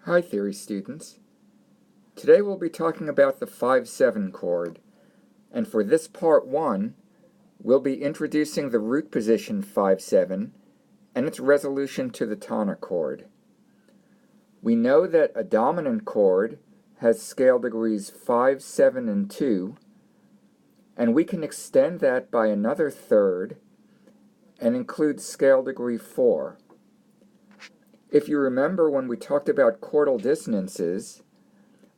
Hi theory students. Today we'll be talking about the 5-7 chord, and for this part 1 we'll be introducing the root position 5-7 and its resolution to the tonic chord. We know that a dominant chord has scale degrees 5, 7, and 2, and we can extend that by another third and include scale degree 4. If you remember when we talked about chordal dissonances,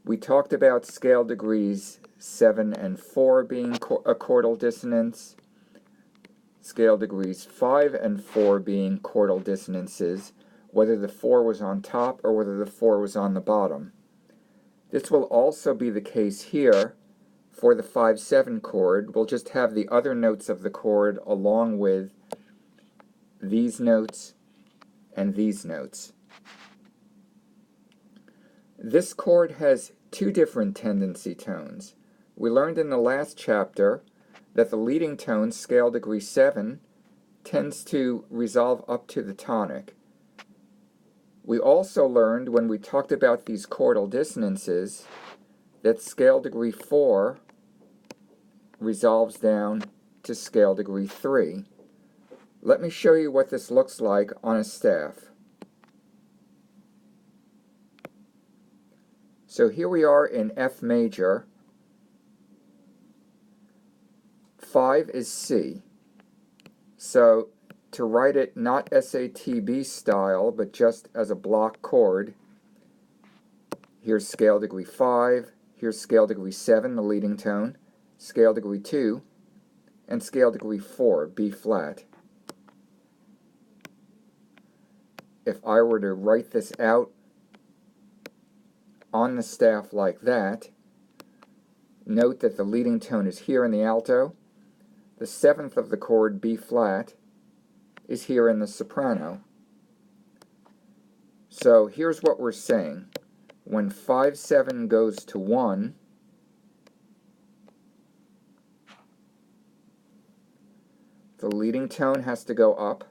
we talked about scale degrees 7 and 4 being a chordal dissonance, scale degrees 5 and 4 being chordal dissonances, whether the 4 was on top or whether the 4 was on the bottom. This will also be the case here for the 5-7 chord. We'll just have the other notes of the chord along with these notes and these notes. This chord has two different tendency tones. We learned in the last chapter that the leading tone, scale degree 7, tends to resolve up to the tonic. We also learned when we talked about these chordal dissonances that scale degree 4 resolves down to scale degree 3. Let me show you what this looks like on a staff. So here we are in F major. 5 is C. So to write it not SATB style, but just as a block chord, here's scale degree 5, here's scale degree 7, the leading tone, scale degree 2, and scale degree 4, B flat. If I were to write this out on the staff like that, note that the leading tone is here in the alto, the 7th of the chord, B flat, is here in the soprano. So here's what we're saying. When 5-7 goes to 1, the leading tone has to go up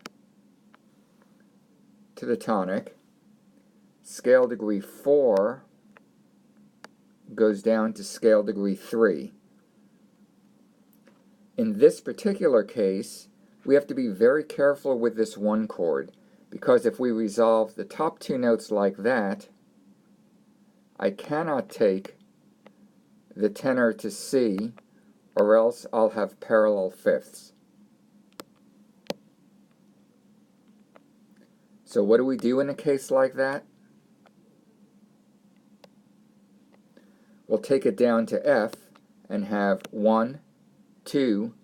to the tonic. Scale degree 4 goes down to scale degree 3. In this particular case, we have to be very careful with this one chord, because if we resolve the top two notes like that, I cannot take the tenor to C, or else I'll have parallel fifths. So what do we do in a case like that? We'll take it down to F and have 1, 2,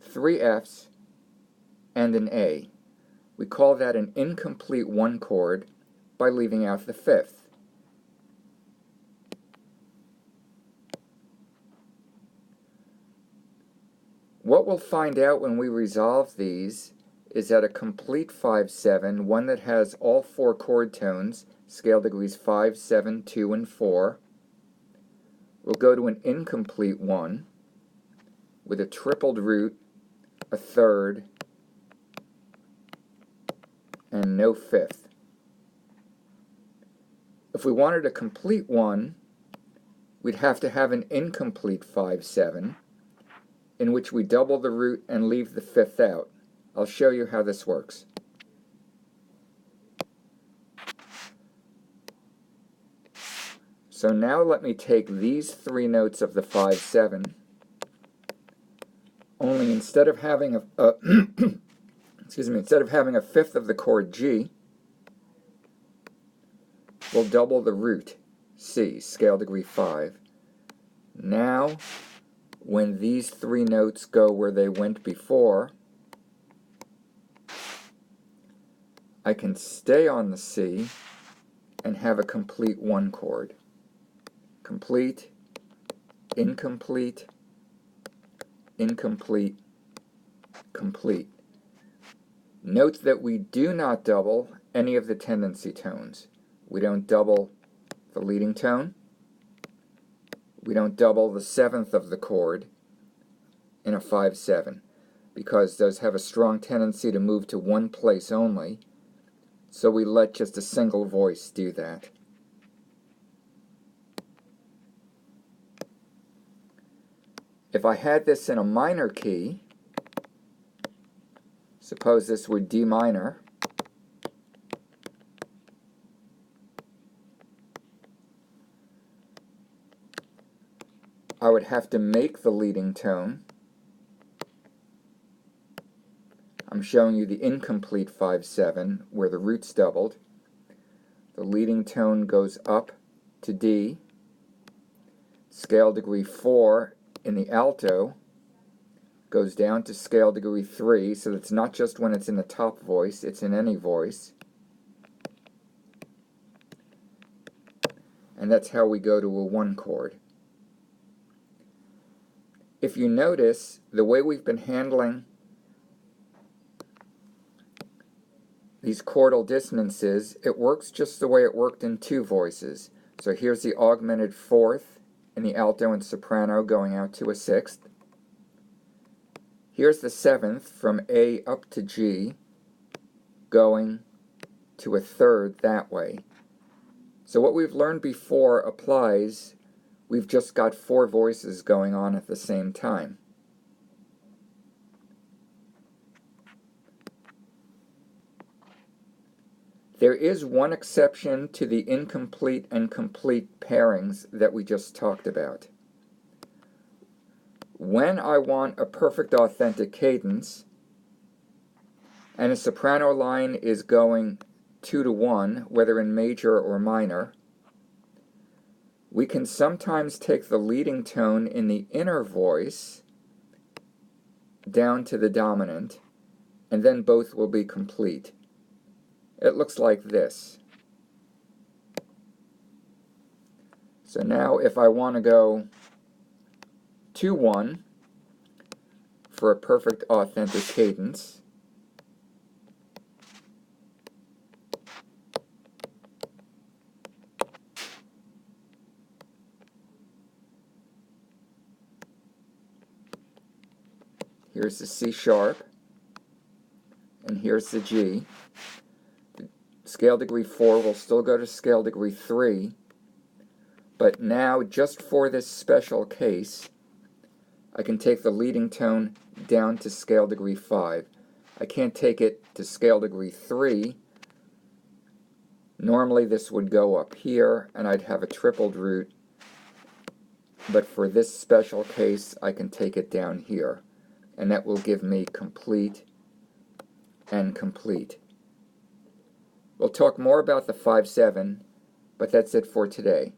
3 Fs, and an A. We call that an incomplete one chord by leaving out the fifth. What we'll find out when we resolve these is that a complete 5-7, one that has all four chord tones, scale degrees 5, 7, 2, and 4, will go to an incomplete one with a tripled root, a third, and no fifth. If we wanted a complete one, we'd have to have an incomplete 5-7, in which we double the root and leave the fifth out. I'll show you how this works. So now let me take these three notes of the 5-7, only instead of having a instead of having a fifth of the chord G, we'll double the root, C, scale degree 5. Now, when these three notes go where they went before, I can stay on the C and have a complete one chord. Complete, incomplete, incomplete, complete. Note that we do not double any of the tendency tones. We don't double the leading tone. We don't double the 7th of the chord in a 5-7, because those have a strong tendency to move to one place only, so we let just a single voice do that. If I had this in a minor key, suppose this were D minor, I would have to make the leading tone. I'm showing you the incomplete 5/7 where the root's doubled. The leading tone goes up to D, scale degree 4 in the alto goes down to scale degree 3, so it's not just when it's in the top voice, it's in any voice. And that's how we go to a 1 chord. If you notice, the way we've been handling these chordal dissonances, it works just the way it worked in 2 voices. So here's the augmented 4th in the alto and soprano going out to a 6th. Here's the 7th from A up to G going to a 3rd that way. So what we've learned before applies. We've just got 4 voices going on at the same time. There is one exception to the incomplete and complete pairings that we just talked about. When I want a perfect authentic cadence, and a soprano line is going 2 to 1, whether in major or minor, we can sometimes take the leading tone in the inner voice down to the dominant, and then both will be complete. It looks like this. So now if I want to go 2-1 for a perfect authentic cadence, here's the C sharp, and here's the G. Scale degree 4 will still go to scale degree 3, but now just for this special case, I can take the leading tone down to scale degree 5. I can't take it to scale degree 3. Normally this would go up here and I'd have a tripled root, but for this special case I can take it down here, and that will give me complete and complete. We'll talk more about the 5/7, but that's it for today.